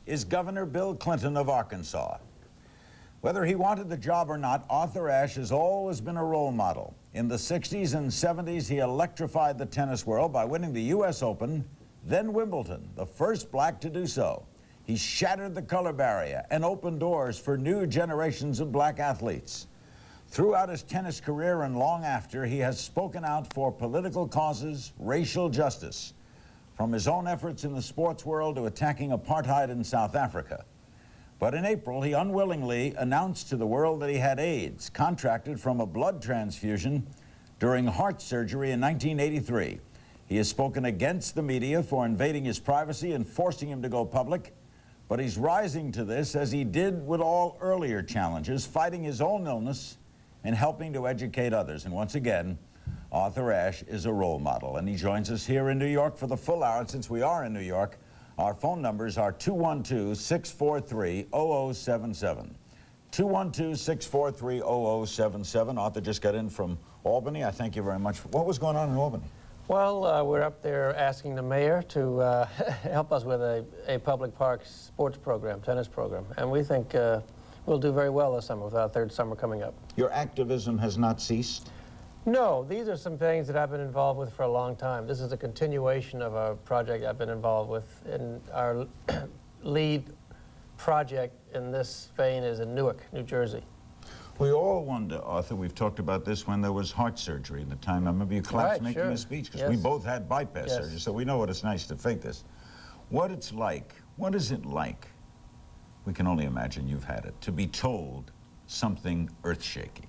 Is Governor Bill Clinton of Arkansas. Whether he wanted the job or not, Arthur Ashe has always been a role model. In the 60s and 70s, he electrified the tennis world by winning the U.S. Open, then Wimbledon, the first black to do so. He shattered the color barrier and opened doors for new generations of black athletes. Throughout his tennis career and long after, he has spoken out for political causes, racial justice, from his own efforts in the sports world to attacking apartheid in South Africa. But in April, he unwillingly announced to the world that he had AIDS, contracted from a blood transfusion during heart surgery in 1983. He has spoken against the media for invading his privacy and forcing him to go public, but he's rising to this as he did with all earlier challenges, fighting his own illness and helping to educate others. And once again, Arthur Ashe is a role model, and he joins us here in New York for the full hour. And since we are in New York, our phone numbers are 212-643-0077. 212-643-0077. Arthur just got in from Albany. I thank you very much. What was going on in Albany? Well, we're up there asking the mayor to help us with a public park sports program, tennis program. And we think we'll do very well this summer with our third summer coming up. Your activism has not ceased? No, these are some things that I've been involved with for a long time. This is a continuation of a project I've been involved with. In our lead project in this vein is in Newark, New Jersey. We all wonder, Arthur, we've talked about this when there was heart surgery in the time. I remember you collapsed making a speech, because we both had bypass surgery, so we know what it's nice to fake this. What it's like, what is it like, we can only imagine you've had it, to be told something earth-shaking?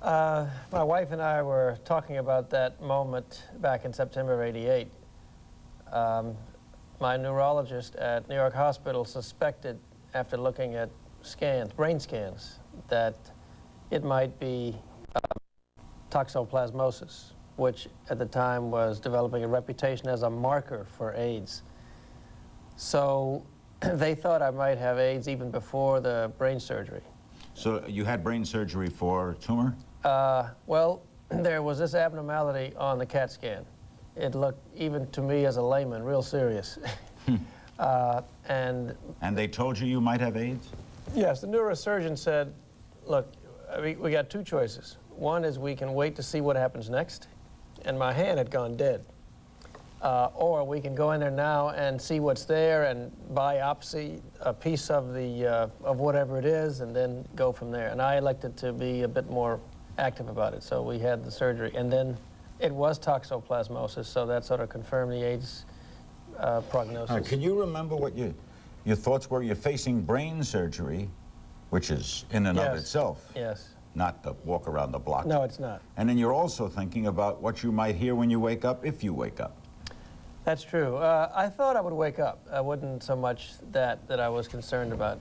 My wife and I were talking about that moment back in September of '88. My neurologist at New York Hospital suspected, after looking at scans, brain scans, that it might be toxoplasmosis, which at the time was developing a reputation as a marker for AIDS. So they thought I might have AIDS even before the brain surgery. So you had brain surgery for a tumor? Well, there was this abnormality on the CAT scan. It looked, even to me as a layman, real serious. And they told you might have AIDS? Yes, the neurosurgeon said, look, we got two choices. One is we can wait to see what happens next, and my hand had gone dead. Or we can go in there now and see what's there and biopsy a piece of the of whatever it is, and then go from there. And I elected to be a bit more active about it, so we had the surgery. And then it was toxoplasmosis, so that sort of confirmed the AIDS prognosis. Can you remember what your thoughts were? You're facing brain surgery, which is in and of itself. Yes. Not the walk around the block. No, it's not. And then you're also thinking about what you might hear when you wake up, if you wake up. That's true. I thought I would wake up. I wouldn't so much that I was concerned about.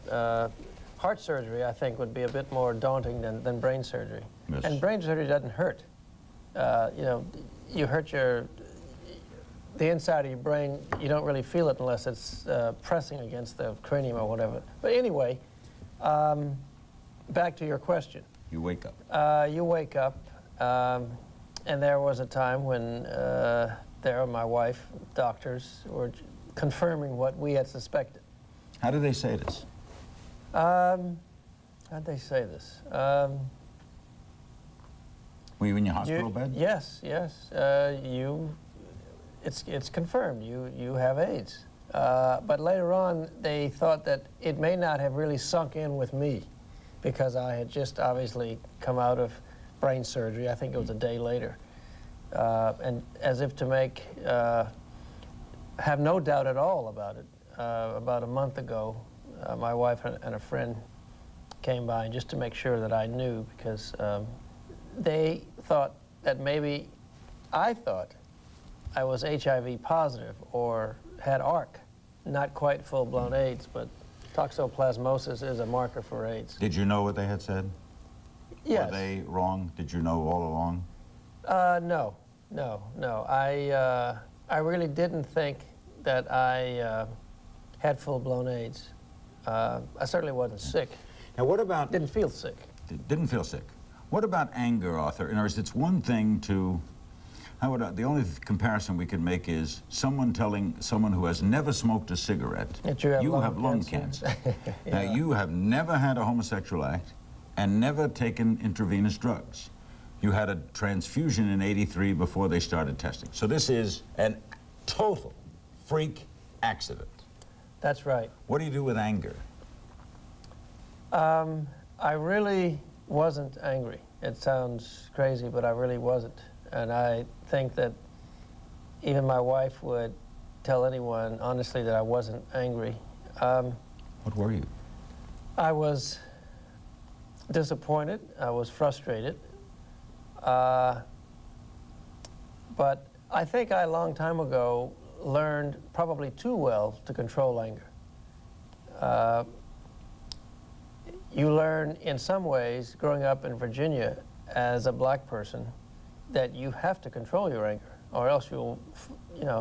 Heart surgery, I think, would be a bit more daunting than brain surgery. Yes. And brain surgery doesn't hurt. You know, you hurt the inside of your brain, you don't really feel it unless it's pressing against the cranium or whatever. But anyway, back to your question. You wake up. You wake up, and there was a time when my wife, doctors, were confirming what we had suspected. How did they say this? How'd they say this? Were you in your hospital bed? Yes, yes. It's confirmed. You have AIDS. But later on, they thought that it may not have really sunk in with me, because I had just obviously come out of brain surgery. I think it was a day later. And as if to have no doubt at all about it, about a month ago, my wife and a friend came by, and just to make sure that I knew, because they thought that maybe I thought I was HIV positive or had ARC, not quite full-blown AIDS, but toxoplasmosis is a marker for AIDS. Did you know what they had said? Yes. Were they wrong? Did you know all along? No. I really didn't think that I had full-blown AIDS. I certainly wasn't sick. Now, what about... Didn't feel sick. Didn't feel sick. What about anger, Arthur? In other words, it's one thing to The only comparison we can make is someone telling someone who has never smoked a cigarette, that you have lung cancer. Yeah. Now, you have never had a homosexual act and never taken intravenous drugs. You had a transfusion in '83 before they started testing. So this is a total freak accident. That's right. What do you do with anger? I really wasn't angry. It sounds crazy, but I really wasn't. And I think that even my wife would tell anyone, honestly, that I wasn't angry. What were you? I was disappointed. I was frustrated. But I think I, a long time ago, learned probably too well to control anger. You learn, in some ways, growing up in Virginia as a black person, that you have to control your anger, or else you'll,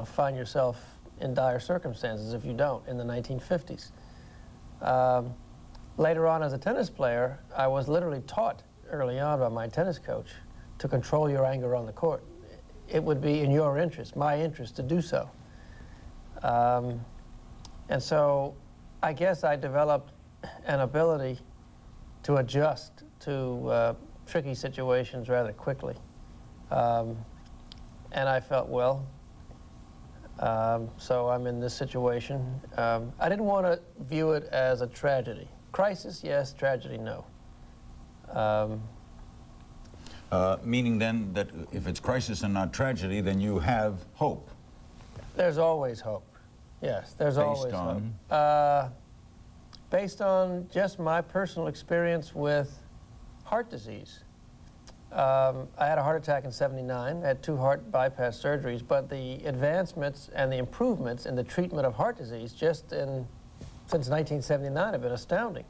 find yourself in dire circumstances if you don't, in the 1950s. Later on, as a tennis player, I was literally taught early on by my tennis coach to control your anger on the court. It would be in your interest, my interest, to do so. And so I guess I developed an ability to adjust to tricky situations rather quickly. And I felt, well, so I'm in this situation. I didn't want to view it as a tragedy. Crisis, yes. Tragedy, no. Meaning then that if it's crisis and not tragedy, then you have hope. There's always hope. Yes, there's always hope. Based on just my personal experience with heart disease. I had a heart attack in '79, had 2 heart bypass surgeries, but the advancements and the improvements in the treatment of heart disease since 1979 have been astounding.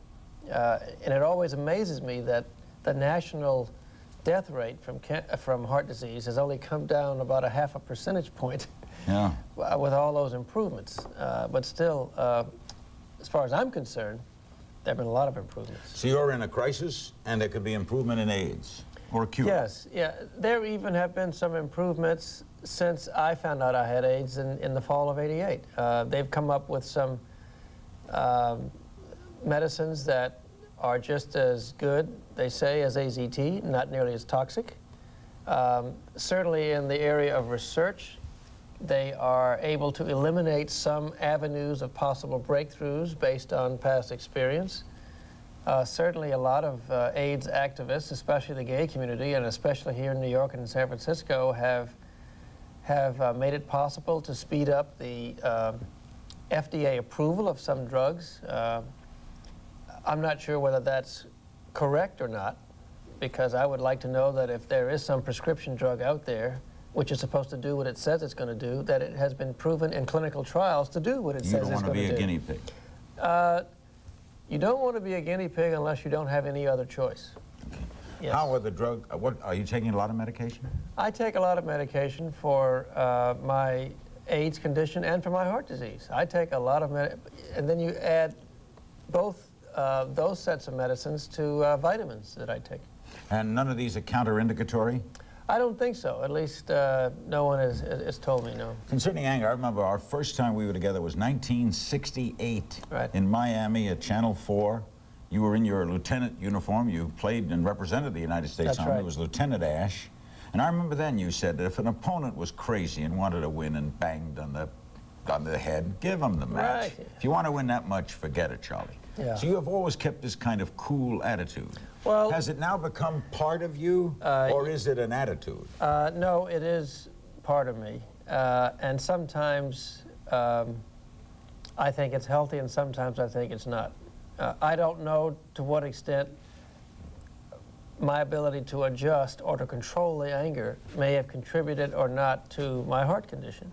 And it always amazes me that the national death rate from heart disease has only come down about 0.5 percentage point. Yeah. With all those improvements. But still, as far as I'm concerned, there have been a lot of improvements. So you're in a crisis, and there could be improvement in AIDS, or a cure. Yes, yeah. There even have been some improvements since I found out I had AIDS in the fall of '88. They've come up with some medicines that are just as good, they say, as AZT, not nearly as toxic. Certainly in the area of research, they are able to eliminate some avenues of possible breakthroughs based on past experience. Certainly a lot of AIDS activists, especially the gay community, and especially here in New York and in San Francisco, have made it possible to speed up the FDA approval of some drugs. I'm not sure whether that's correct or not, because I would like to know that if there is some prescription drug out there which is supposed to do what it says it's going to do, that it has been proven in clinical trials to do what it says it's going to do. You don't want to be a guinea pig. You don't want to be a guinea pig unless you don't have any other choice. Yes. How are the drug? What are you taking? A lot of medication? I take a lot of medication for my AIDS condition and for my heart disease. I take a lot of and then you add both those sets of medicines to vitamins that I take. And none of these are counterindicatory? I don't think so. At least no one has told me no. Concerning anger, I remember our first time we were together was 1968 right. in Miami at Channel 4. You were in your lieutenant uniform. You played and represented the United States Army. Right. It was Lieutenant Ashe. And I remember then you said that if an opponent was crazy and wanted to win and banged on the head, give him the match. Right. If you want to win that much, forget it, Charlie. Yeah. So you have always kept this kind of cool attitude. Well, has it now become part of you, or is it an attitude? No, it is part of me. And sometimes I think it's healthy, and sometimes I think it's not. I don't know to what extent my ability to adjust or to control the anger may have contributed or not to my heart condition.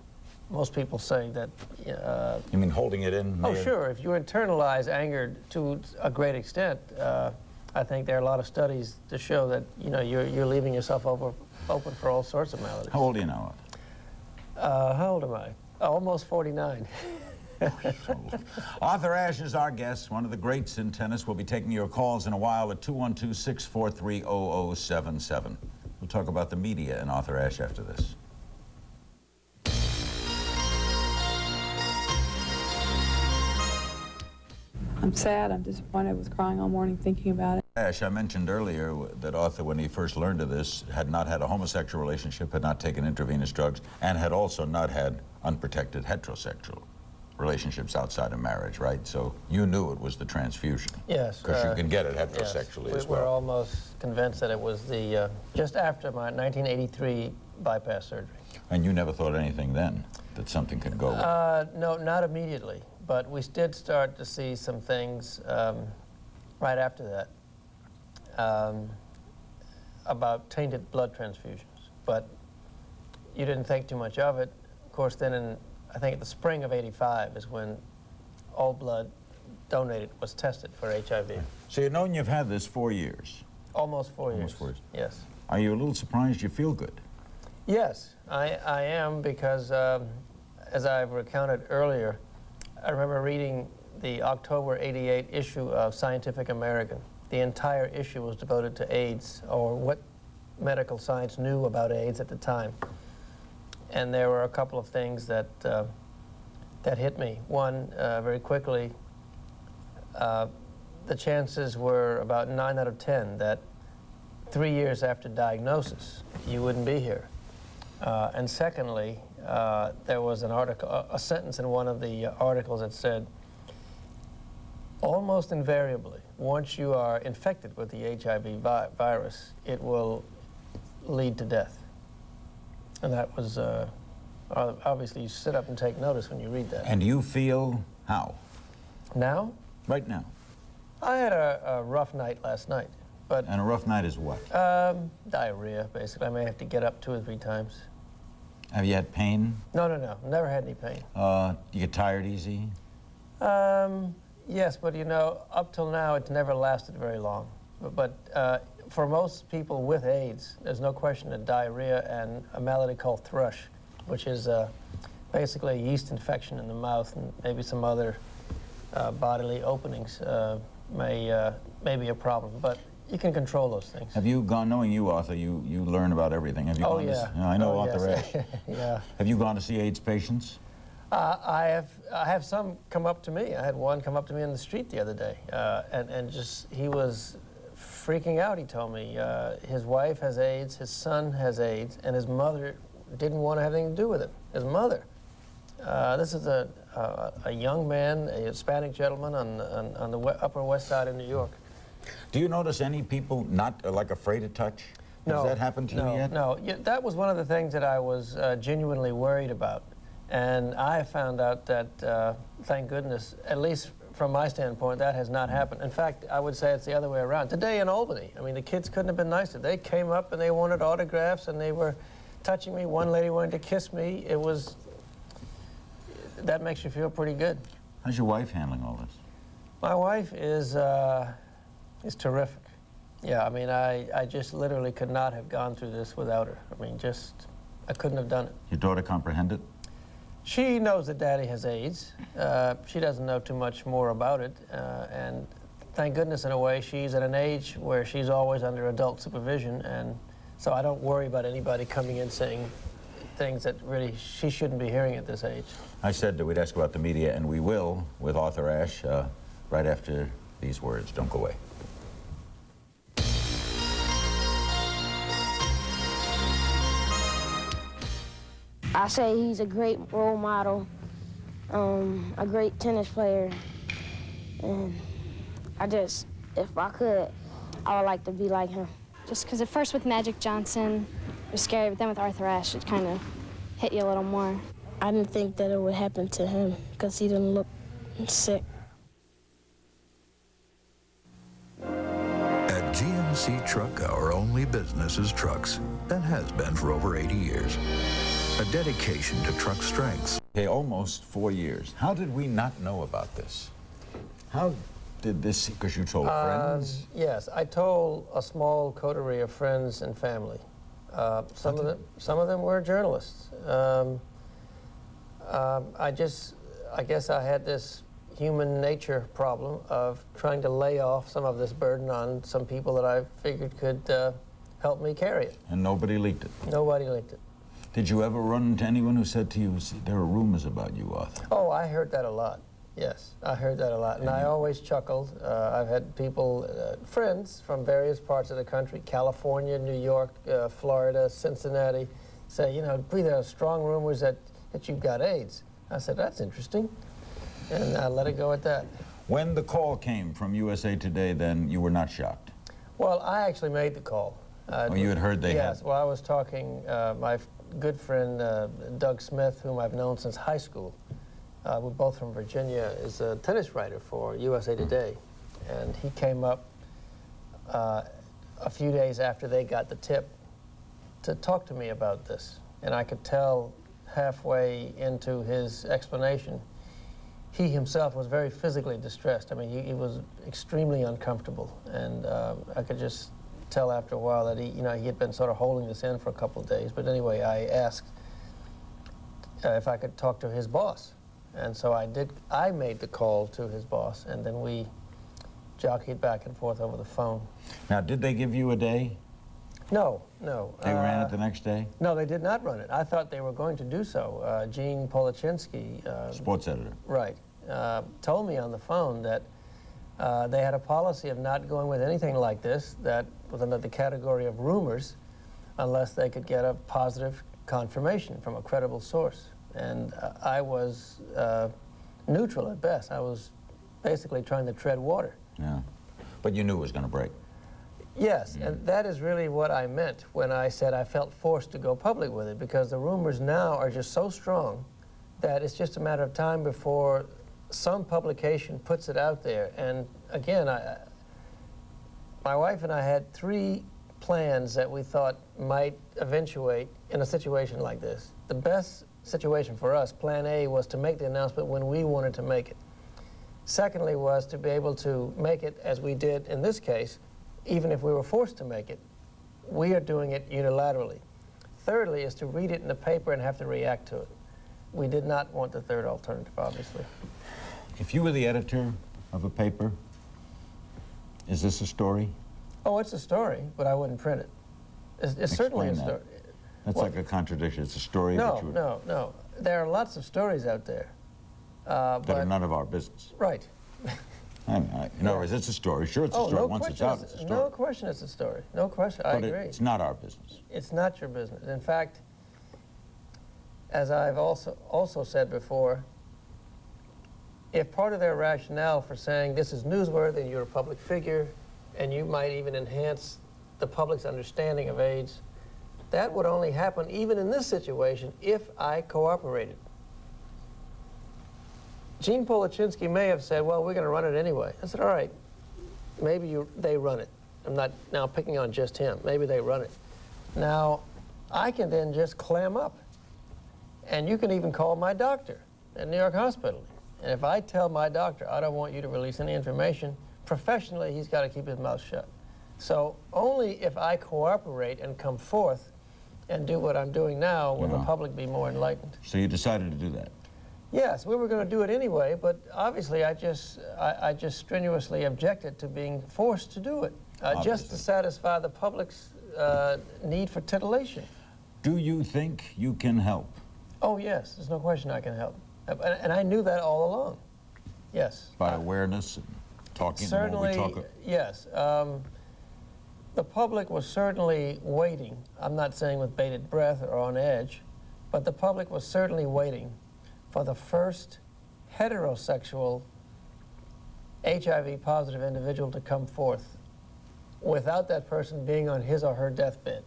Most people say that. You mean holding it in? Oh, sure. If you internalize anger to a great extent, I think there are a lot of studies to show that you're leaving yourself open for all sorts of maladies. How old are you now? How old am I? Almost 49. Arthur Ashe is our guest, one of the greats in tennis. We'll be taking your calls in a while at 212-643-0077. We'll talk about the media and Arthur Ashe after this. I'm sad, I'm disappointed, I was crying all morning thinking about it. Ash, I mentioned earlier that Arthur, when he first learned of this, had not had a homosexual relationship, had not taken intravenous drugs, and had also not had unprotected heterosexual relationships outside of marriage, right? So you knew it was the transfusion. Yes. Because you can get it heterosexually yes. as well. We're almost convinced that it was the, just after my 1983 bypass surgery. And you never thought anything then, that something could go wrong? No, not immediately, but we did start to see some things right after that about tainted blood transfusions. But you didn't think too much of it. Of course, then I think the spring of '85 is when all blood donated was tested for HIV. So you've known you've had this 4 years? Almost 4 years. Almost 4 years. Yes. Are you a little surprised you feel good? Yes, I am, because as I've recounted earlier, I remember reading the October '88 issue of Scientific American. The entire issue was devoted to AIDS, or what medical science knew about AIDS at the time. And there were a couple of things that that hit me. One, very quickly, the chances were about 9 out of 10 that 3 years after diagnosis, you wouldn't be here. And secondly, there was an article, a sentence in one of the articles that said, almost invariably, once you are infected with the HIV virus, it will lead to death. And that was, obviously, you sit up and take notice when you read that. And you feel how? Now? Right now. I had a rough night last night, but... And a rough night is what? Diarrhea, basically. I may have to get up 2 or 3 times. Have you had pain? No, never had any pain. You get tired easy? Yes, but you know, up till now, it's never lasted very long. But for most people with AIDS, there's no question that diarrhea and a malady called thrush, which is basically a yeast infection in the mouth and maybe some other bodily openings, may be a problem. But you can control those things. Have you gone, knowing you, Arthur, you learn about everything. Have you gone yeah. To, I know Arthur yes. Ashe. Yeah. Have you gone to see AIDS patients? I have some come up to me. I had one come up to me in the street the other day, and just, he was freaking out. He told me his wife has AIDS, his son has AIDS, and his mother didn't want to have anything to do with it. His mother. This is a young man, a Hispanic gentleman on the Upper West Side of New York. Do you notice any people not like afraid to touch? No. Has that happened to you yet? No. Yeah, that was one of the things that I was genuinely worried about. And I found out that, thank goodness, at least from my standpoint, that has not happened. In fact, I would say it's the other way around. Today in Albany, I mean, the kids couldn't have been nicer. They came up and they wanted autographs and they were touching me. One lady wanted to kiss me. It was, that makes you feel pretty good. How's your wife handling all this? My wife is terrific. Yeah, I mean, I just literally could not have gone through this without her. I mean, just, I couldn't have done it. Your daughter comprehend it? She knows that Daddy has AIDS. She doesn't know too much more about it. And thank goodness, in a way, she's at an age where she's always under adult supervision. And so I don't worry about anybody coming in saying things that really she shouldn't be hearing at this age. I said that we'd ask about the media, and we will with Arthur Ashe right after these words. Don't go away. I say he's a great role model, a great tennis player, and if I could, I would like to be like him. Just because at first with Magic Johnson, it was scary, but then with Arthur Ashe, it kind of hit you a little more. I didn't think that it would happen to him because he didn't look sick. At GMC Truck, our only business is trucks, and has been for over 80 years. A dedication to truck strengths. Okay, almost 4 years. How did we not know about this? How did this, because you told friends? Yes, I told a small coterie of friends and family. Some of them were journalists. I guess I had this human nature problem of trying to lay off some of this burden on some people that I figured could help me carry it. And nobody leaked it? Nobody leaked it. Did you ever run into anyone who said to you, there are rumors about you, Arthur? Oh, I heard that a lot. Yes, I heard that a lot, and I always chuckled. I've had people, friends from various parts of the country, California, New York, Florida, Cincinnati, say, you know, there are strong rumors that you've got AIDS. I said, that's interesting, and I let it go at that. When the call came from USA Today, then you were not shocked? Well, I actually made the call. Oh, you had heard they had? Yes, well, I was talking, my good friend Doug Smith, whom I've known since high school, we're both from Virginia, is a tennis writer for USA Today. And he came up a few days after they got the tip to talk to me about this. And I could tell halfway into his explanation, he himself was very physically distressed. I mean, he was extremely uncomfortable. And I could just tell after a while that he had been sort of holding this in for a couple of days. But anyway, I asked if I could talk to his boss. And so I did. I made the call to his boss, and then we jockeyed back and forth over the phone. Now, did they give you a day? No, no. They ran it the next day? No, they did not run it. I thought they were going to do so. Gene Polachinski, Sports editor. right, told me on the phone that they had a policy of not going with anything like this that was under the category of rumors unless they could get a positive confirmation from a credible source. And I was neutral at best. I was basically trying to tread water. Yeah. But you knew it was going to break. Yes, and that is really what I meant when I said I felt forced to go public with it, because the rumors now are just so strong that it's just a matter of time before some publication puts it out there. And again, my wife and I had 3 plans that we thought might eventuate in a situation like this. The best situation for us, plan A, was to make the announcement when we wanted to make it. Secondly was to be able to make it as we did in this case, even if we were forced to make it. We are doing it unilaterally. Thirdly is to read it in the paper and have to react to it. We did not want the third alternative, obviously. If you were the editor of a paper, is this a story? Oh, it's a story, but I wouldn't print it. It's certainly a Explain that. story. That's Well, like a contradiction. It's a story that you would, No. There are lots of stories out there. that are none of our business. Right. In other words, it's a story. Sure, it's a Oh, story. no Once it's question. out, it's a story. No question it's a story. No question. I But agree. it's not our business. It's not your business. In fact, as I've also said before, if part of their rationale for saying this is newsworthy and you're a public figure and you might even enhance the public's understanding of AIDS, that would only happen even in this situation if I cooperated. Gene Polachinski may have said, well, we're going to run it anyway. I said, all right, maybe they run it. I'm not now picking on just him. Maybe they run it. Now, I can then just clam up. And you can even call my doctor at New York Hospital. And if I tell my doctor, I don't want you to release any information, professionally, he's got to keep his mouth shut. So only if I cooperate and come forth and do what I'm doing now will the public be more enlightened. So you decided to do that? Yes, we were going to do it anyway, but obviously I just strenuously objected to being forced to do it, just to satisfy the public's need for titillation. Do you think you can help? Oh, yes, there's no question I can help. And I knew that all along, yes. By awareness and talking Certainly, the more we talk? yes. The public was certainly waiting. I'm not saying with bated breath or on edge, but the public was certainly waiting for the first heterosexual HIV-positive individual to come forth without that person being on his or her deathbed.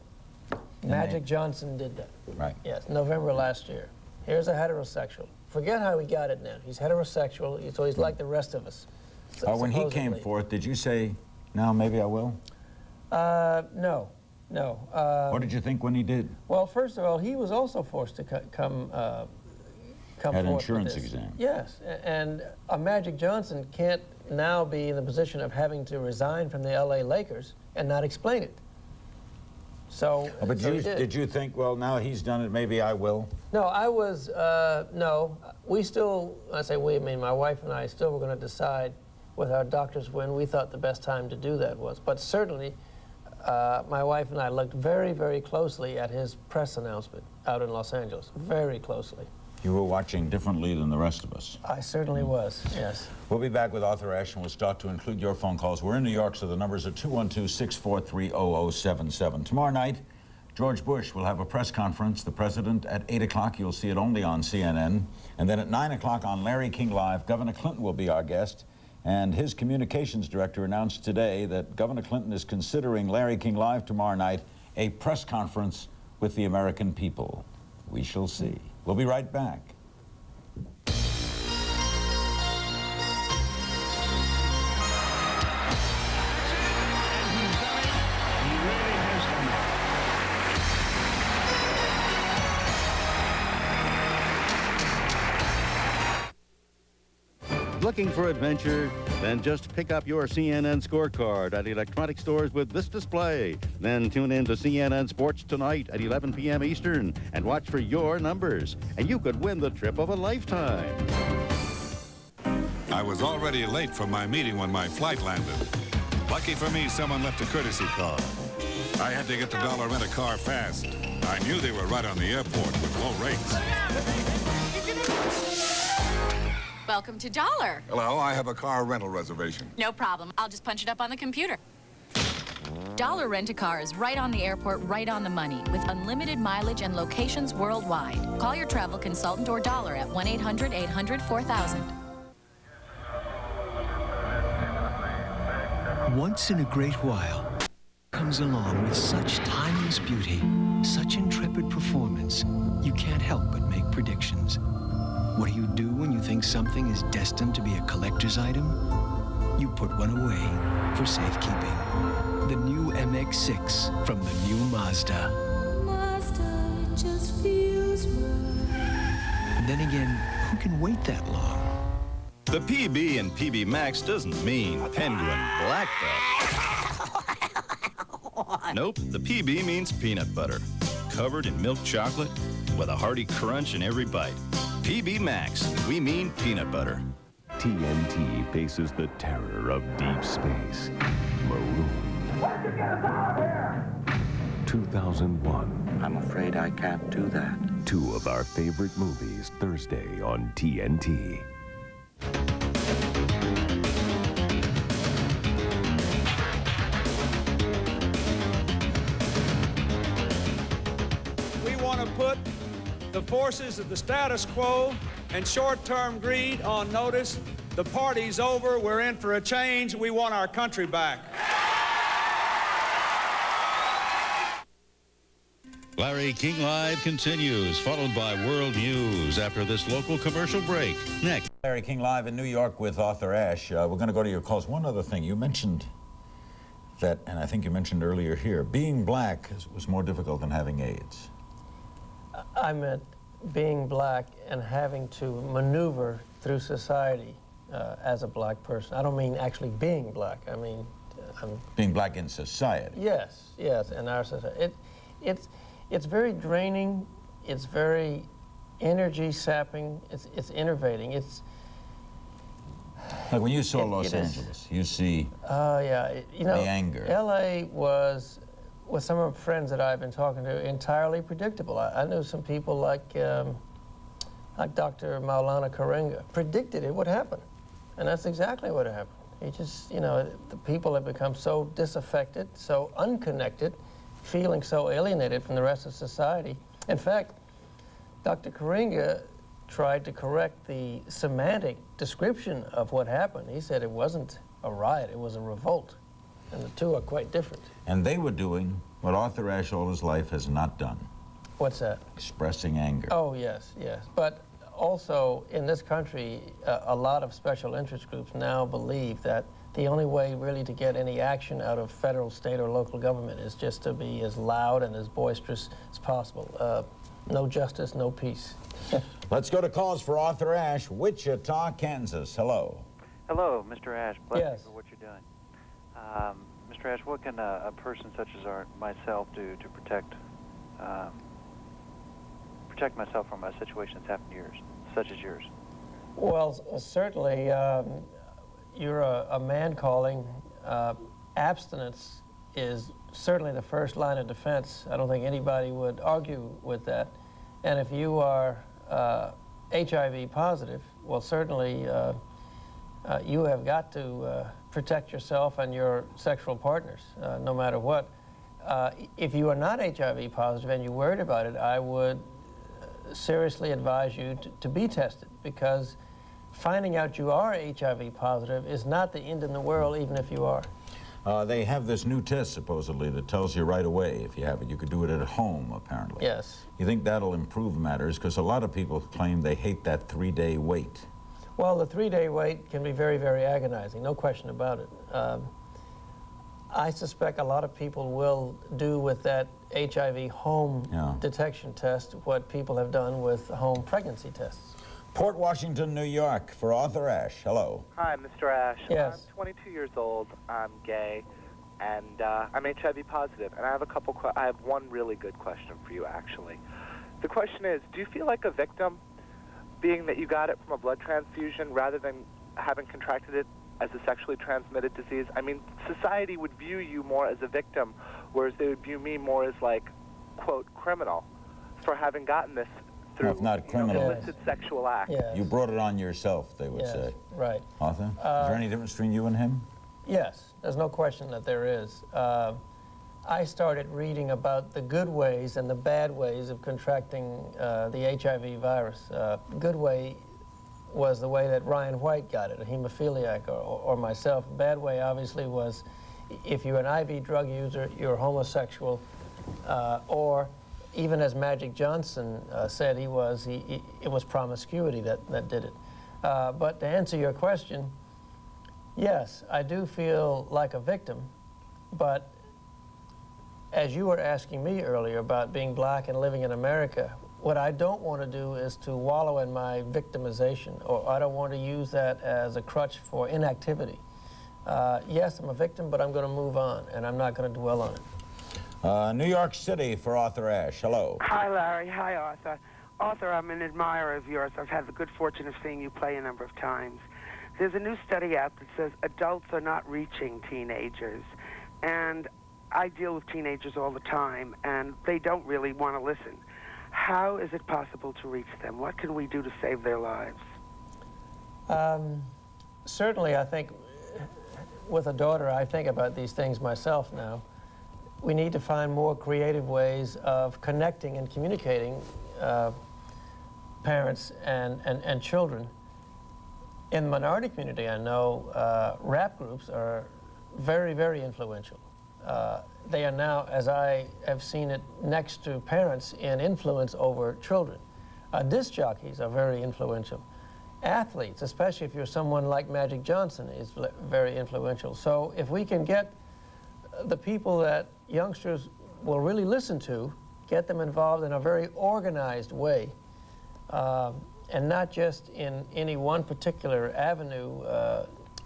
Magic Johnson did that. Right. Yes, November last year. Here's a heterosexual. Forget how he got it now. He's heterosexual, so he's like the rest of us. When he came forth, did you say, now maybe I will? No. What did you think when he did? Well, first of all, he was also forced to come Had forth an with insurance this. exam. Yes, and a Magic Johnson can't now be in the position of having to resign from the LA Lakers and not explain it. So, But so he did you think, well, now he's done it, maybe I will? No, I was, no. We still, I say we, I mean my wife and I still were going to decide with our doctors when we thought the best time to do that was. But certainly, my wife and I looked very, very closely at his press announcement out in Los Angeles, very closely. You were watching differently than the rest of us. I certainly was, yes. We'll be back with Arthur Ashe, and we'll start to include your phone calls. We're in New York, so the numbers are 212-643-0077. Tomorrow night, George Bush will have a press conference, the president, at 8 o'clock. You'll see it only on CNN. And then at 9 o'clock on Larry King Live, Governor Clinton will be our guest. And his communications director announced today that Governor Clinton is considering Larry King Live tomorrow night a press conference with the American people. We shall see. We'll be right back. Looking for adventure? Then just pick up your CNN scorecard at electronic stores with this display. Then tune in to CNN Sports Tonight at 11 p.m. Eastern and watch for your numbers. And you could win the trip of a lifetime. I was already late for my meeting when my flight landed. Lucky for me, someone left a courtesy call. I had to get the dollar rent-a-car fast. I knew they were right on the airport with low rates. Welcome to Dollar. Hello, I have a car rental reservation. No problem. I'll just punch it up on the computer. Dollar Rent-A-Car is right on the airport, right on the money, with unlimited mileage and locations worldwide. Call your travel consultant or Dollar at 1-800-800-4000. Once in a great while comes along with such timeless beauty, such intrepid performance, you can't help but make predictions. What do you do when you think something is destined to be a collector's item? You put one away for safekeeping. The new MX-6 from the new Mazda. It just feels right. Then again, who can wait that long? The PB in PB Max doesn't mean Penguin Black Belt. Nope, the PB means peanut butter, covered in milk chocolate with a hearty crunch in every bite. PB Max, we mean peanut butter. TNT faces the terror of deep space. Maroon. Why'd you get us out of here? 2001. I'm afraid I can't do that. Two of our favorite movies Thursday on TNT. We want to put the forces of the status quo and short-term greed on notice. The party's over. We're in for a change. We want our country back. Larry King Live continues, followed by World News after this local commercial break. Next. Larry King Live in New York with Arthur Ashe. We're going to go to your calls. One other thing. You mentioned that, and I think you mentioned earlier here, being black was more difficult than having AIDS. I meant being black and having to maneuver through society as a black person. I don't mean actually being black. I mean... being black in society. Yes, yes, in our society. It's very draining. It's very energy sapping. It's enervating. It's like when you saw Los Angeles, you see yeah, you know, the anger. LA was, with some of the friends that I've been talking to, entirely predictable. I knew some people like Dr. Maulana Karenga predicted it would happen, and that's exactly what happened. He just, you know, the people have become so disaffected, so unconnected, feeling so alienated from the rest of society. In fact, Dr. Karenga tried to correct the semantic description of what happened. He said it wasn't a riot, it was a revolt. And the two are quite different. And they were doing what Arthur Ashe all his life has not done. What's that? Expressing anger. Oh, yes, yes. But also, in this country, a lot of special interest groups now believe that the only way really to get any action out of federal, state, or local government is just to be as loud and as boisterous as possible. No justice, no peace. Let's go to calls for Arthur Ashe, Wichita, Kansas. Hello. Hello, Mr. Ashe. Bless Yes. you for what you're doing. Mr. Ashe, what can a person such as myself do to protect myself from a situation that's happened to yours, such as yours? Well, certainly, you're a man calling. Abstinence is certainly the first line of defense. I don't think anybody would argue with that. And if you are HIV positive, well, certainly you have got to protect yourself and your sexual partners, no matter what. If you are not HIV positive and you're worried about it, I would seriously advise you to be tested, because finding out you are HIV positive is not the end in the world, even if you are. They have this new test, supposedly, that tells you right away if you have it. You could do it at home, apparently. Yes. You think that'll improve matters? Because a lot of people claim they hate that 3-day wait. Well, the 3-day wait can be very, very agonizing, no question about it. I suspect a lot of people will do with that HIV home detection test what people have done with home pregnancy tests. Port Washington, New York, for Arthur Ashe. Hello. Hi, Mr. Ashe. Yes. I'm 22 years old. I'm gay, and I'm HIV positive. And I have I have one really good question for you, actually. The question is, do you feel like a victim, being that you got it from a blood transfusion rather than having contracted it as a sexually transmitted disease? I mean, society would view you more as a victim, whereas they would view me more as, like, quote, criminal for having gotten this through, if not criminal, illicit sexual act. Yes. You brought it on yourself, they would say. Right. Arthur, is there any difference between you and him? Yes, there's no question that there is. I started reading about the good ways and the bad ways of contracting the HIV virus. Good way was the way that Ryan White got it, a hemophiliac, or myself. Bad way, obviously, was if you're an IV drug user, you're homosexual, or even as Magic Johnson said it was promiscuity that did it. But to answer your question, yes, I do feel like a victim, but as you were asking me earlier about being black and living in America, what I don't want to do is to wallow in my victimization, or I don't want to use that as a crutch for inactivity. Yes, I'm a victim, but I'm going to move on, and I'm not going to dwell on it. New York City for Arthur Ashe. Hello. Hi, Larry. Hi, Arthur. Arthur, I'm an admirer of yours. I've had the good fortune of seeing you play a number of times. There's a new study out that says adults are not reaching teenagers. And I deal with teenagers all the time, and they don't really want to listen. How is it possible to reach them? What can we do to save their lives? Certainly, I think, with a daughter, I think about these things myself now. We need to find more creative ways of connecting and communicating parents and children. In the minority community, I know rap groups are very, very influential. They are now, as I have seen it, next to parents in influence over children. Disc jockeys are very influential. Athletes, especially if you're someone like Magic Johnson, is very influential. So if we can get the people that youngsters will really listen to, get them involved in a very organized way, and not just in any one particular avenue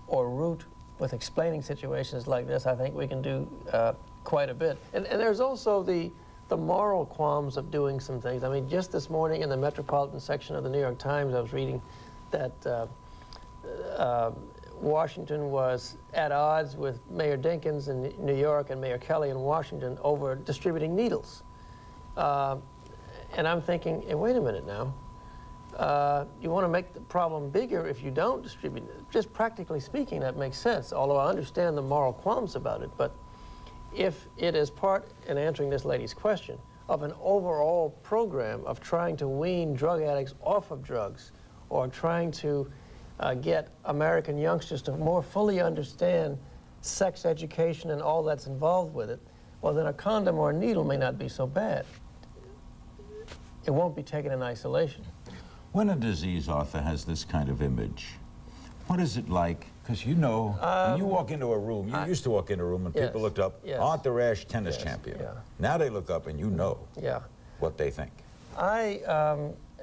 or route with explaining situations like this, I think we can do quite a bit. And there's also the moral qualms of doing some things. I mean, just this morning in the metropolitan section of the New York Times, I was reading that Washington was at odds with Mayor Dinkins in New York and Mayor Kelly in Washington over distributing needles. And I'm thinking, hey, wait a minute now. You want to make the problem bigger if you don't distribute it. Just practically speaking, that makes sense, although I understand the moral qualms about it. But if it is part, in answering this lady's question, of an overall program of trying to wean drug addicts off of drugs, or trying to get American youngsters to more fully understand sex education and all that's involved with it, well, then a condom or a needle may not be so bad. It won't be taken in isolation. When a disease, Arthur, has this kind of image, what is it like? Because you know, when you walk into a room, you used to walk into a room and people looked up, Arthur Ashe, tennis champion. Now they look up and you know what they think. I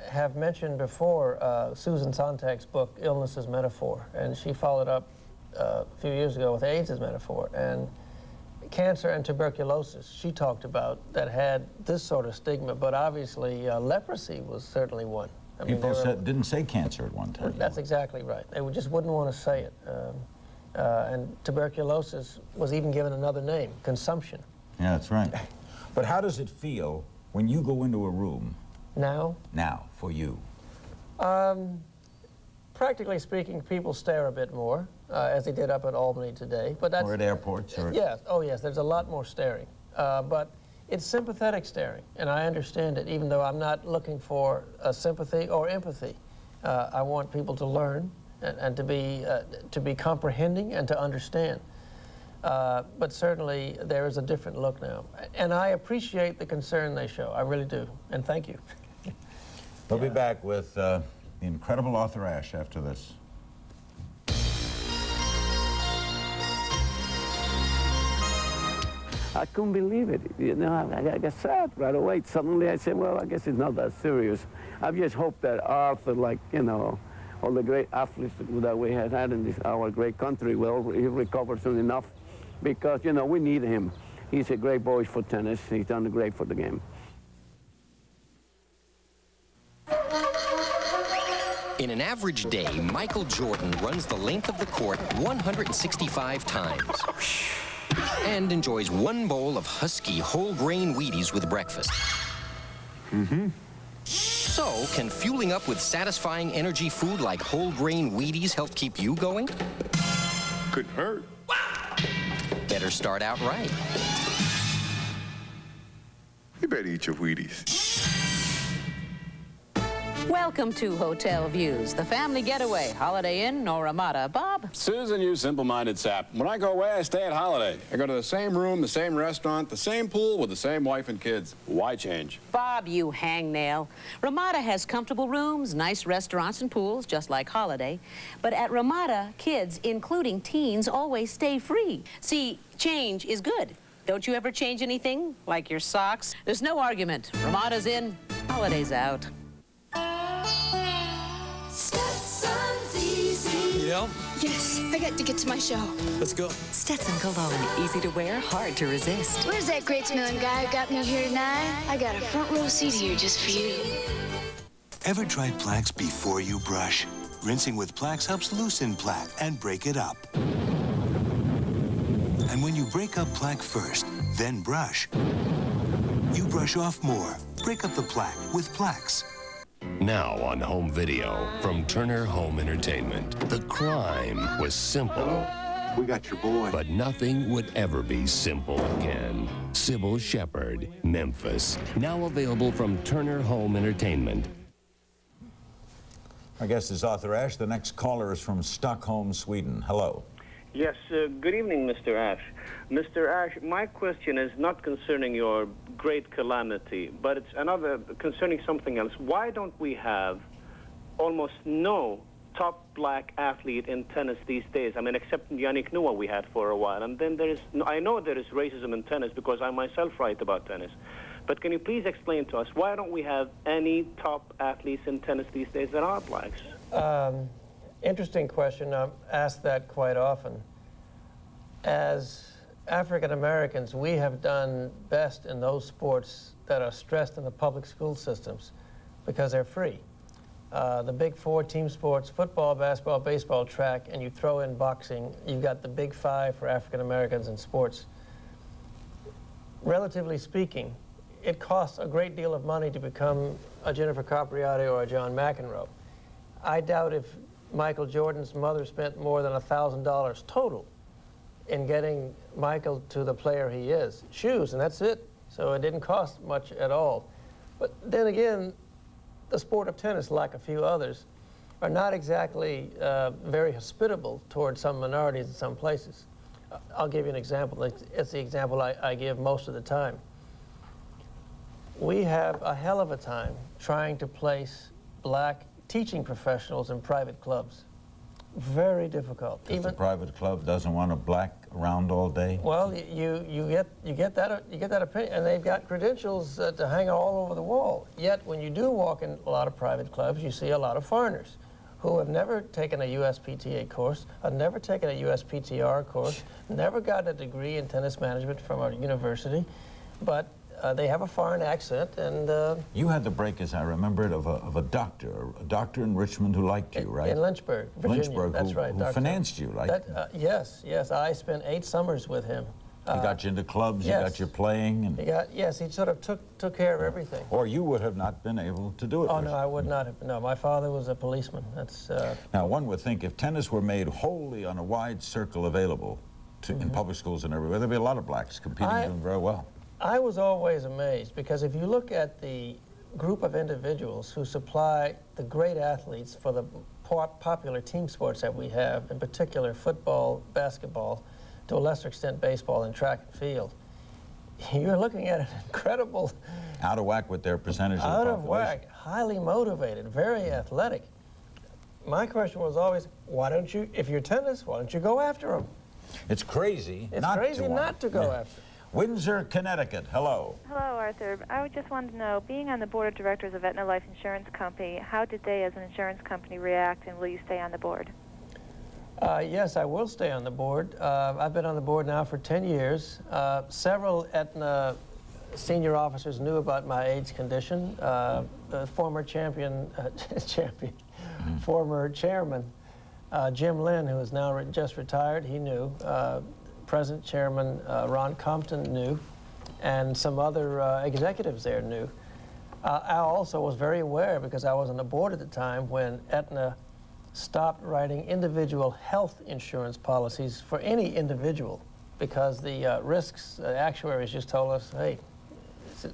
have mentioned before Susan Sontag's book, Illness as Metaphor, and she followed up a few years ago with AIDS as metaphor. And cancer and tuberculosis, she talked about, that had this sort of stigma, but obviously leprosy was certainly one. I mean, people didn't say cancer at one time. That's exactly right. They just wouldn't want to say it. And tuberculosis was even given another name, consumption. Yeah, that's right. But how does it feel when you go into a room? Now? Now, for you. Practically speaking, people stare a bit more, as they did up at Albany today. But that's, or at airports? Or... Yes, oh yes, there's a lot more staring. But it's sympathetic staring, and I understand it, even though I'm not looking for sympathy or empathy. I want people to learn and to be comprehending and to understand. But certainly there is a different look now. And I appreciate the concern they show, I really do, and thank you. We'll be back with the incredible Arthur Ashe after this. I couldn't believe it. You know, I got sad right away. Suddenly I said, well, I guess it's not that serious. I just hope that Arthur, like, you know, all the great athletes that we have had in our great country, will he recover soon enough, because, you know, we need him. He's a great boy for tennis. He's done great for the game. In an average day, Michael Jordan runs the length of the court 165 times and enjoys one bowl of husky whole grain Wheaties with breakfast. So, can fueling up with satisfying energy food like whole grain Wheaties help keep you going? Couldn't hurt. Better start out right. You better eat your Wheaties. Welcome to Hotel Views, the family getaway, Holiday Inn or Ramada. Bob? Susan, you simple-minded sap. When I go away, I stay at Holiday. I go to the same room, the same restaurant, the same pool with the same wife and kids. Why change? Bob, you hangnail. Ramada has comfortable rooms, nice restaurants and pools, just like Holiday. But at Ramada, kids, including teens, always stay free. See, change is good. Don't you ever change anything, like your socks? There's no argument. Ramada's in, Holiday's out. Stetson's easy. Yeah? Yes, I got to get to my show. Let's go. Stetson Cologne, easy to wear, hard to resist. Where's that great smelling guy who got me here tonight? I got a front row seat here just for you. Ever tried Plaques before you brush? Rinsing with Plaques helps loosen plaque and break it up. And when you break up plaque first, then brush, you brush off more. Break up the plaque with Plaques. Now on home video from Turner Home Entertainment. The crime was simple. We got your boy. But nothing would ever be simple again. Sybil Shepherd, Memphis. Now available from Turner Home Entertainment. Our guest is Arthur Ashe. The next caller is from Stockholm, Sweden. Hello. Yes, good evening, Mr. Ashe. Mr. Ashe, my question is not concerning your great calamity, but it's concerning something else. Why don't we have almost no top black athlete in tennis these days? I mean, except Yannick Noah we had for a while. And then I know there is racism in tennis because I myself write about tennis. But can you please explain to us, why don't we have any top athletes in tennis these days that are blacks? Interesting question. I'm asked that quite often. As African Americans, we have done best in those sports that are stressed in the public school systems because they're free. The big four team sports, football, basketball, baseball, track, and you throw in boxing, you've got the big five for African Americans in sports. Relatively speaking, it costs a great deal of money to become a Jennifer Capriati or a John McEnroe. I doubt if Michael Jordan's mother spent more than $1,000 total in getting Michael to the player he is. Shoes, and that's it. So it didn't cost much at all. But then again, the sport of tennis, like a few others, are not exactly very hospitable towards some minorities in some places. I'll give you an example. It's the example I give most of the time. We have a hell of a time trying to place black teaching professionals in private clubs. Very difficult. Even the private club doesn't want a black around all day. Well, you get that opinion, and they've got credentials to hang all over the wall. Yet when you do walk in a lot of private clubs, you see a lot of foreigners who have never taken a USPTA course, have never taken a USPTR course, never gotten a degree in tennis management from a university, but they have a foreign accent, and... You had the break, as I remember it, of a doctor in Richmond who liked you, right? In Lynchburg, Virginia. Lynchburg, that's right. Who financed you, right? Yes, I spent 8 summers with him He got you into clubs, yes. he got you playing. And Yes, he sort of took care of everything. or you would have not been able to do it. Oh, no, I would not have. No, my father was a policeman. That's. Now, one would think if tennis were made wholly on a wide circle available to, in public schools and everywhere, there'd be a lot of blacks competing and doing very well. I was always amazed because if you look at the group of individuals who supply the great athletes for the popular team sports that we have, in particular football, basketball, to a lesser extent baseball and track and field, you're looking at an incredible... Out of whack with their percentage of the Out population. of whack, highly motivated, very athletic. My question was always, why don't you, if you're tennis, why don't you go after them? It's crazy It's not crazy to want. not to go after. Windsor, Connecticut, hello. Hello, Arthur. I just wanted to know, being on the board of directors of Aetna Life Insurance Company, how did they as an insurance company react, and will you stay on the board? Yes, I will stay on the board. I've been on the board now for 10 years. Several Aetna senior officers knew about my AIDS condition. The former former chairman, Jim Lynn, who is now just retired, he knew. Present chairman Ron Compton knew, and some other executives there knew. I also was very aware, because I was on the board at the time when Aetna stopped writing individual health insurance policies for any individual, because the risks, actuaries just told us, hey,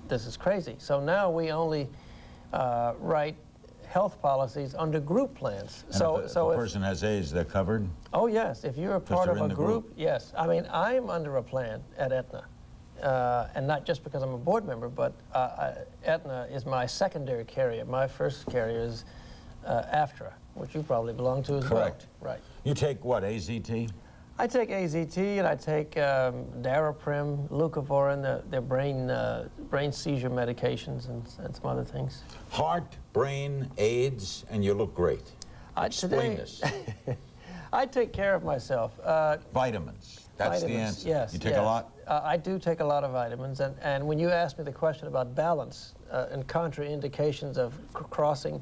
this is crazy. So now we only write health policies under group plans. And if a person has AIDS, they're covered? Oh, yes. If you're a part of a group, yes. I mean, I'm under a plan at Aetna, and not just because I'm a board member, but Aetna is my secondary carrier. My first carrier is AFTRA, which you probably belong to as well. Correct. Right. You take what, AZT? I take AZT, and I take Daraprim, Leucovorin, their brain seizure medications, and some other things. Heart, brain, AIDS, and you look great. Explain this. I take care of myself. Vitamins. That's the answer. Yes. You take a lot? I do take a lot of vitamins, and when you asked me the question about balance and contraindications of crossing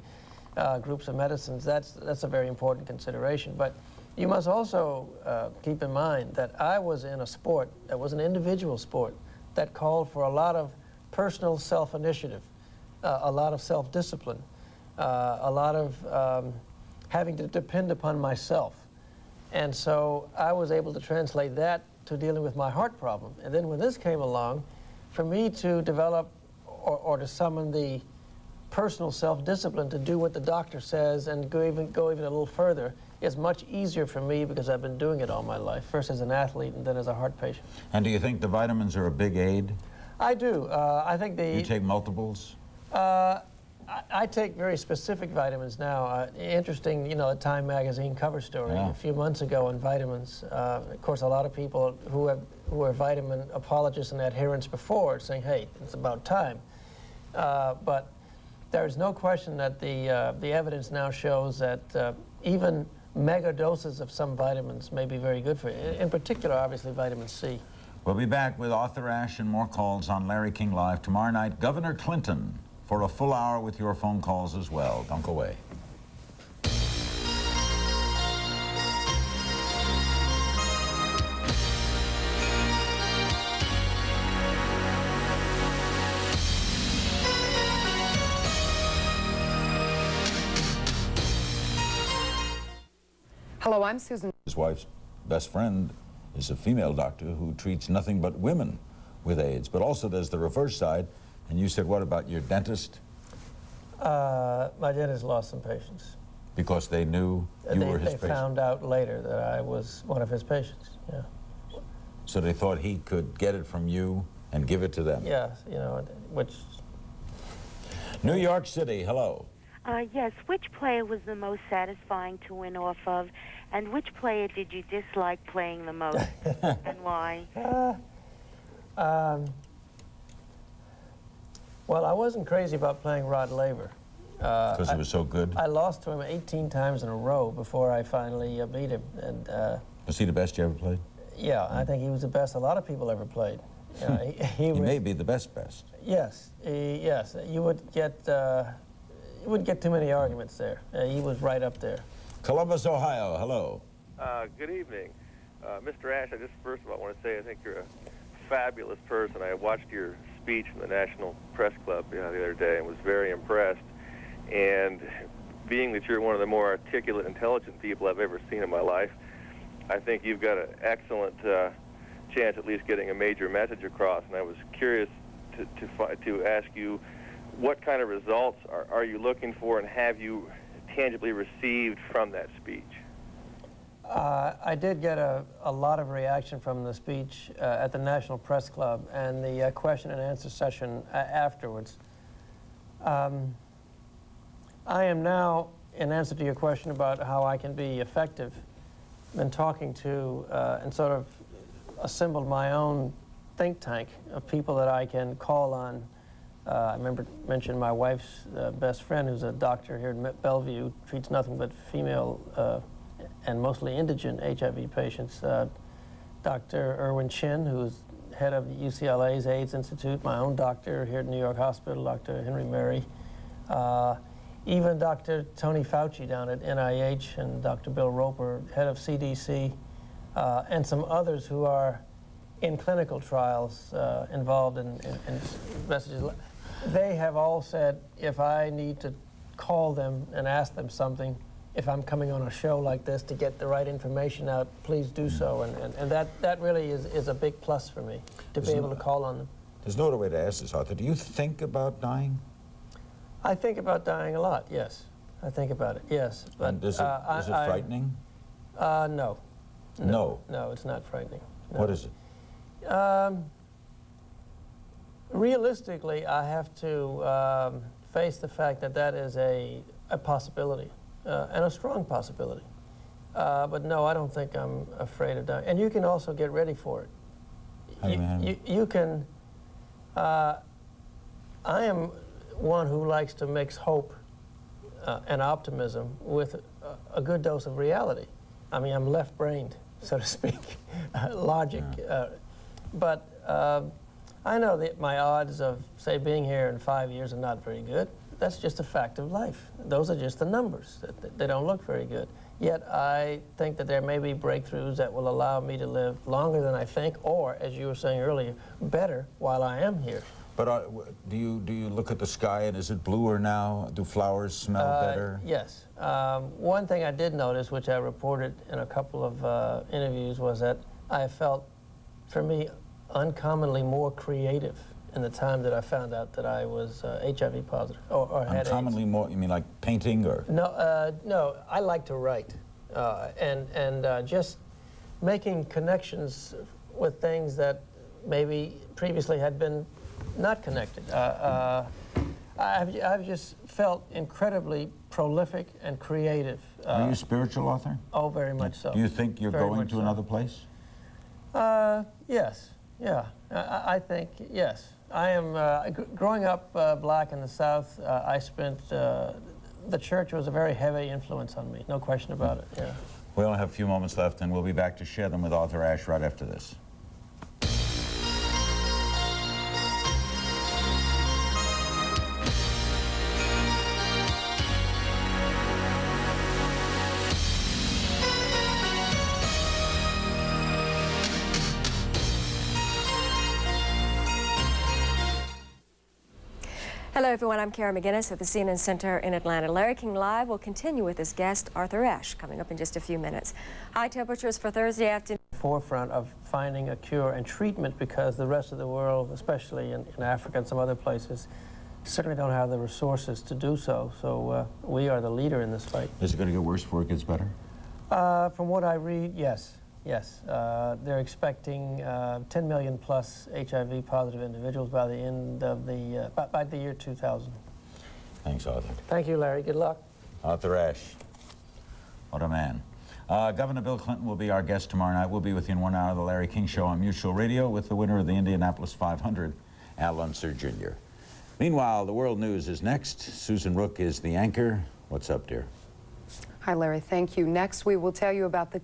groups of medicines, that's a very important consideration. But you must also keep in mind that I was in a sport that was an individual sport that called for a lot of personal self-initiative, a lot of self-discipline, a lot of having to depend upon myself. And so I was able to translate that to dealing with my heart problem. And then when this came along, for me to develop or to summon the personal self-discipline to do what the doctor says and go even a little further is much easier for me, because I've been doing it all my life, first as an athlete and then as a heart patient. And do you think the vitamins are a big aid? I do. I think You take multiples? I take very specific vitamins now. Interesting, you know, the Time magazine cover story a few months ago on vitamins. Of course, a lot of people who were vitamin apologists and adherents before saying, hey, it's about time. But there's no question that the evidence now shows that even mega doses of some vitamins may be very good for you. In particular, obviously, vitamin C. We'll be back with Arthur Ashe and more calls on Larry King Live tomorrow night. Governor Clinton for a full hour with your phone calls as well. Don't go away. Hello, I'm Susan. His wife's best friend is a female doctor who treats nothing but women with AIDS, but also there's the reverse side. And you said, what about your dentist? My dentist lost some patients. Because they knew you were his patient? They found out later that I was one of his patients, yeah. So they thought he could get it from you and give it to them? Yes, you know, which... New York City, hello. Yes, which player was the most satisfying to win off of, and which player did you dislike playing the most, and why? Well, I wasn't crazy about playing Rod Laver. Because he was so good? I lost to him 18 times in a row before I finally beat him. And was he the best you ever played? Yeah, I think he was the best a lot of people ever played. He may be the best. Yes, yes. You wouldn't get too many arguments there. He was right up there. Columbus, Ohio, hello. Good evening. Mr. Ashe, I just first of all want to say I think you're fabulous person. I watched your speech from the National Press Club the other day and was very impressed. And being that you're one of the more articulate, intelligent people I've ever seen in my life, I think you've got an excellent chance at least getting a major message across. And I was curious to ask you, what kind of results are you looking for, and have you tangibly received from that speech? I did get a lot of reaction from the speech at the National Press Club and the question and answer session afterwards. I am now, in answer to your question about how I can be effective, been talking to and sort of assembled my own think tank of people that I can call on. I mentioned my wife's best friend, who's a doctor here in Bellevue, treats nothing but female and mostly indigent HIV patients. Dr. Irwin Chin, who's head of UCLA's AIDS Institute, my own doctor here at New York Hospital, Dr. Henry Murray. Even Dr. Tony Fauci down at NIH, and Dr. Bill Roper, head of CDC, and some others who are in clinical trials involved in messages. They have all said, if I need to call them and ask them something, if I'm coming on a show like this to get the right information out, please do so. And that really is a big plus for me, to be able to call on them. There's no other way to ask this, Arthur. Do you think about dying? I think about dying a lot, yes. I think about it, yes. But and is it frightening? No. No? No, it's not frightening. No. What is it? Realistically, I have to face the fact that that is a possibility, and a strong possibility. But no, I don't think I'm afraid of dying. And you can also get ready for it. You can, I am one who likes to mix hope and optimism with a good dose of reality. I mean, I'm left-brained, so to speak, logic. But I know that my odds of, say, being here in 5 years are not very good. That's just a fact of life. Those are just the numbers. They don't look very good. Yet I think that there may be breakthroughs that will allow me to live longer than I think, or, as you were saying earlier, better while I am here. But do you look at the sky and is it bluer now? Do flowers smell better? Yes. One thing I did notice, which I reported in a couple of interviews, was that I felt, for me, uncommonly more creative in the time that I found out that I was HIV positive or had AIDS. Uncommonly more? You mean like painting or? No, no. I like to write, and just making connections with things that maybe previously had been not connected. I've just felt incredibly prolific and creative. Are you a spiritual author? Oh, very much so. Do you think you're going to another place? Yes. Yeah. I think yes. I am. Growing up black in the South, I spent. The church was a very heavy influence on me. No question about it. Yeah. We only have a few moments left, and we'll be back to share them with Arthur Ashe right after this. Hello, everyone. I'm Kara McGinnis at the CNN Center in Atlanta. Larry King Live will continue with his guest, Arthur Ashe, coming up in just a few minutes. High temperatures for Thursday afternoon. Forefront of finding a cure and treatment, because the rest of the world, especially in Africa and some other places, certainly don't have the resources to do so. So we are the leader in this fight. Is it going to get worse before it gets better? From what I read, yes. Yes, they're expecting 10 million plus HIV positive individuals by the end of the by the year 2000. Thanks, Arthur. Thank you, Larry. Good luck. Arthur Ashe. What a man. Governor Bill Clinton will be our guest tomorrow night. We'll be with you in 1 hour of the Larry King Show on Mutual Radio with the winner of the Indianapolis 500, Al Unser Jr. Meanwhile, the world news is next. Susan Rook is the anchor. What's up, dear? Hi, Larry. Thank you. Next, we will tell you about the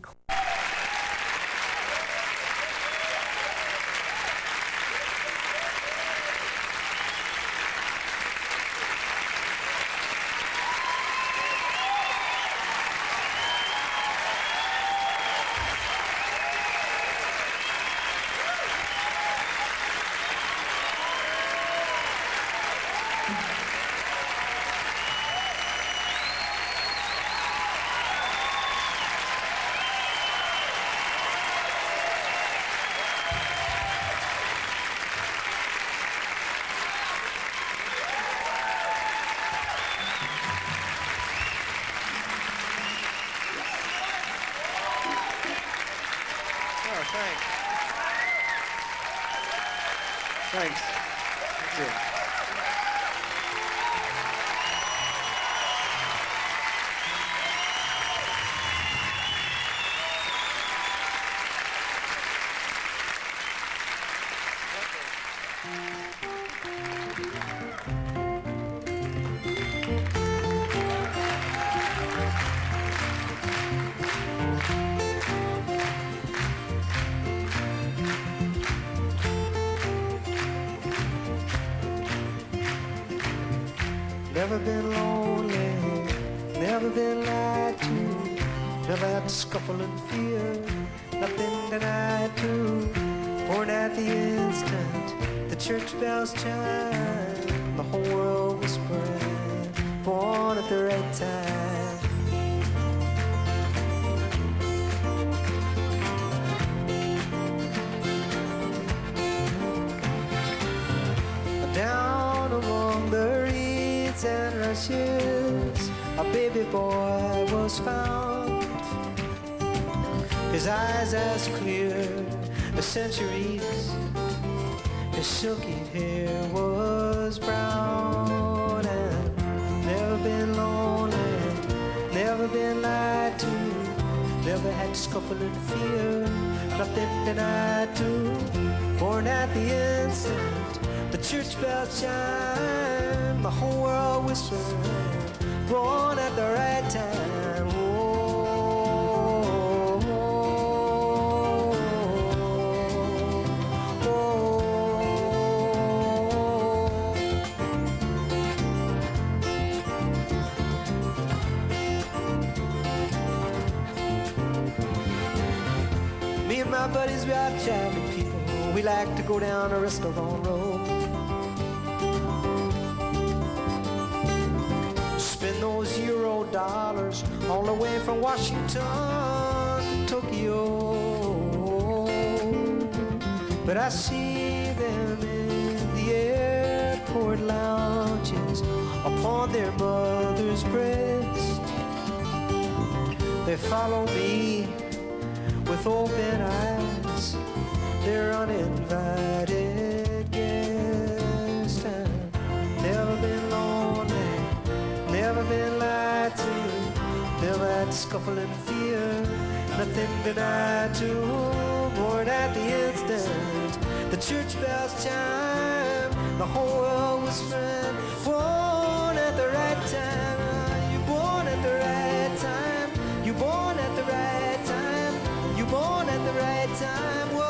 Thanks. Thanks. Thank you. Never been lonely, never been lied to, never had to scuffle and fear, nothing denied to. Born at the instant the church bells chime, the whole world whispering, born at the right time. Down among the reeds and rushes, a baby boy was found. His eyes as clear as centuries, his silky hair was brown. And never been lonely, never been lied to, never had to scuffle and fear, nothing denied to. Born at the instant the church bells chime, the whole world whispers, born at the right time. Oh, oh, oh, oh. Me and my buddies, we are jolly people. We like to go down a restaurant road, spend those euro dollars all the way from Washington to Tokyo. But I see them in the airport lounges upon their mother's breast. They follow me with open eyes, they're uninvited guests. I've never been lonely, never been lied to, never had to scuffle and fear, nothing denied to. Born at the instant the church bells chime, the whole world whispering, born at the right time. You're born at the right time, you're born at the right time, you're born at the right time. Whoa.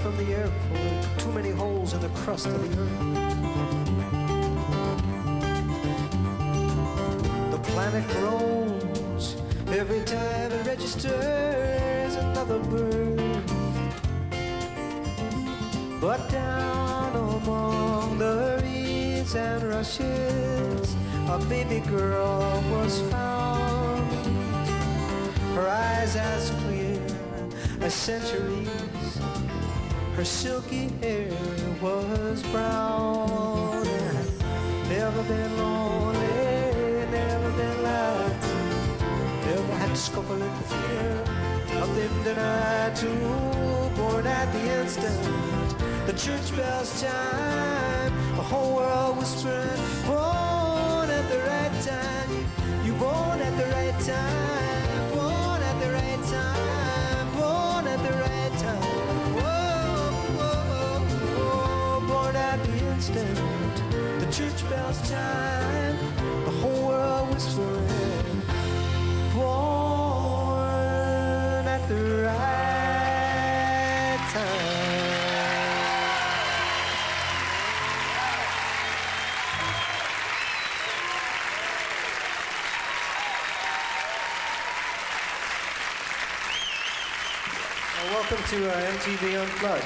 From the airport, too many holes in the crust of the earth. The planet grows every time it registers another birth. But down among the reeds and rushes, a baby girl was found. Her eyes as clear as centuries, her silky hair was brown. Never been lonely, never been lied to, never had to scuffle and fear, nothing denied to. Born at the instant the church bells chime, the whole world whispering, born at the right time. You born at the right time, born at the right time, born at the right time. first time, the whole world was whistling. Born at the right time. Welcome to MTV Unplugged.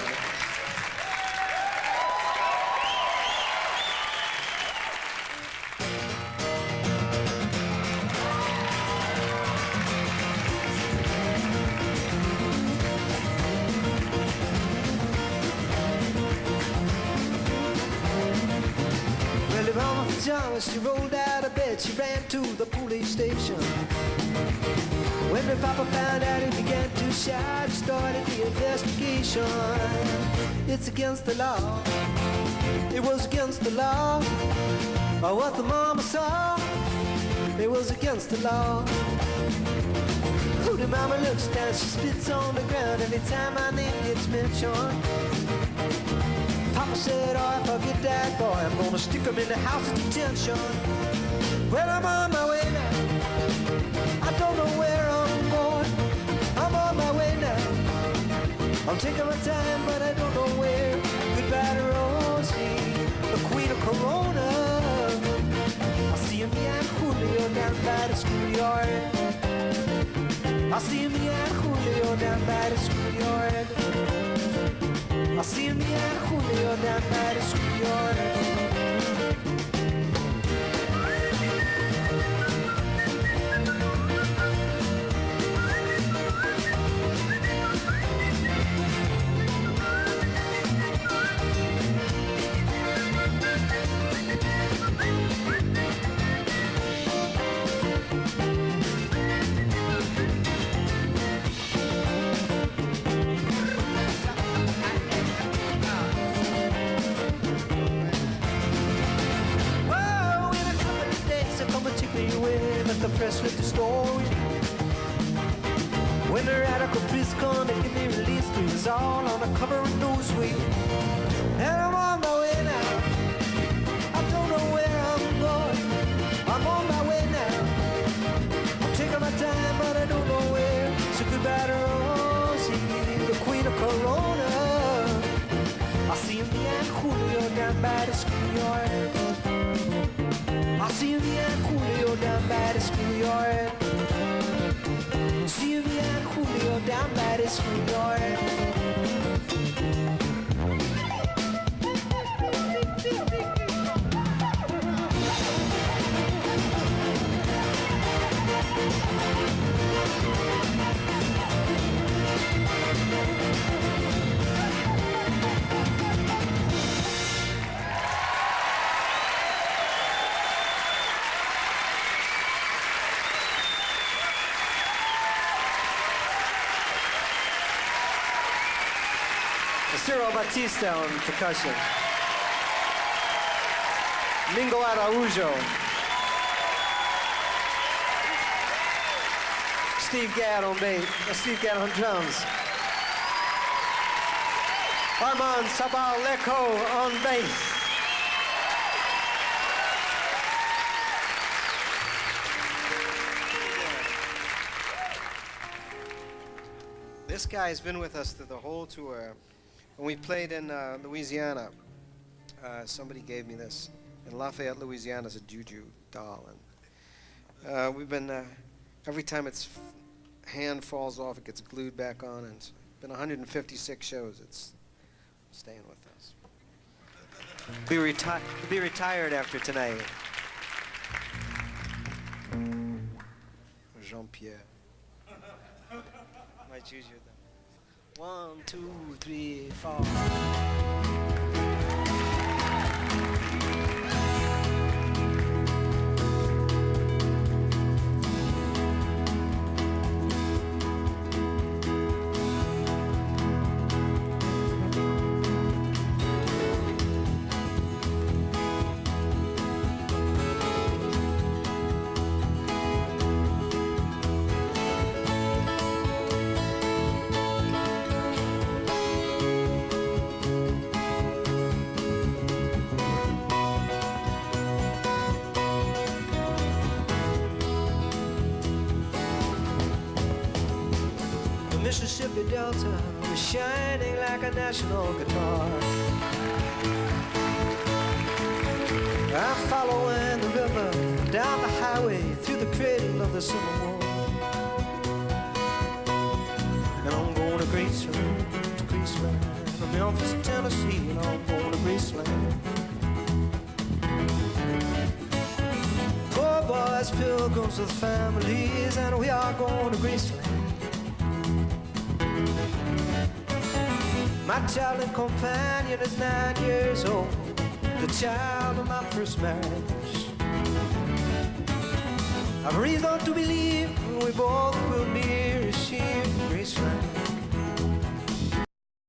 Well, if Mama Thomas, she rolled out of bed, she ran to the police station. When her papa found out, he began to shout, he started the investigation. It's against the law. It was against the law. What the mama saw, it was against the law. Oh, the mama looks down, she spits on the ground every time my name gets mentioned. Papa said, oh, if I get that boy, I'm gonna stick him in the house of detention. Well, I'm on my way now. I don't know where I'm going. I'm on my way now. I'm taking my time, but I don't know where. Goodbye to Rosie, the queen of Corona. I'll see me and Julio down by the schoolyard. I'll see me and Julio down by the schoolyard. I'll see me and Julio down by the schoolyard. The press with the story. When the radical priest come and give me release, it was all on the cover of Newsweek. And I'm on my way now. I don't know where I'm going. I'm on my way now. I'm taking my time, but I don't know where. So goodbye to Rosie, the queen of Corona. I'll see me and Julio down by the schoolyard. I'll see you and Julio down by the schoolyard. See you and Julio down by the schoolyard. Ciro Batista on percussion. Mingo Araujo. Steve Gadd on bass. Steve Gadd on drums. Armand Sabal-Leco on bass. This guy has been with us through the whole tour. When we played in Louisiana, somebody gave me this. In Lafayette, Louisiana, is a juju doll. And we've been, every time its hand falls off, it gets glued back on. And it's been 156 shows. It's staying with us. Be retired after tonight. Jean-Pierre. Might choose you then. 1, 2, 3, 4. Mississippi Delta was shining like a national guitar. I'm following the river down the highway through the cradle of the Civil War. And I'm going to Graceland, from Memphis, Tennessee, and I'm going to Graceland. Poor boys, pilgrims with families, and we are going to Graceland. My traveling companion is 9 years old, the child of my first marriage. I've reason to believe we're born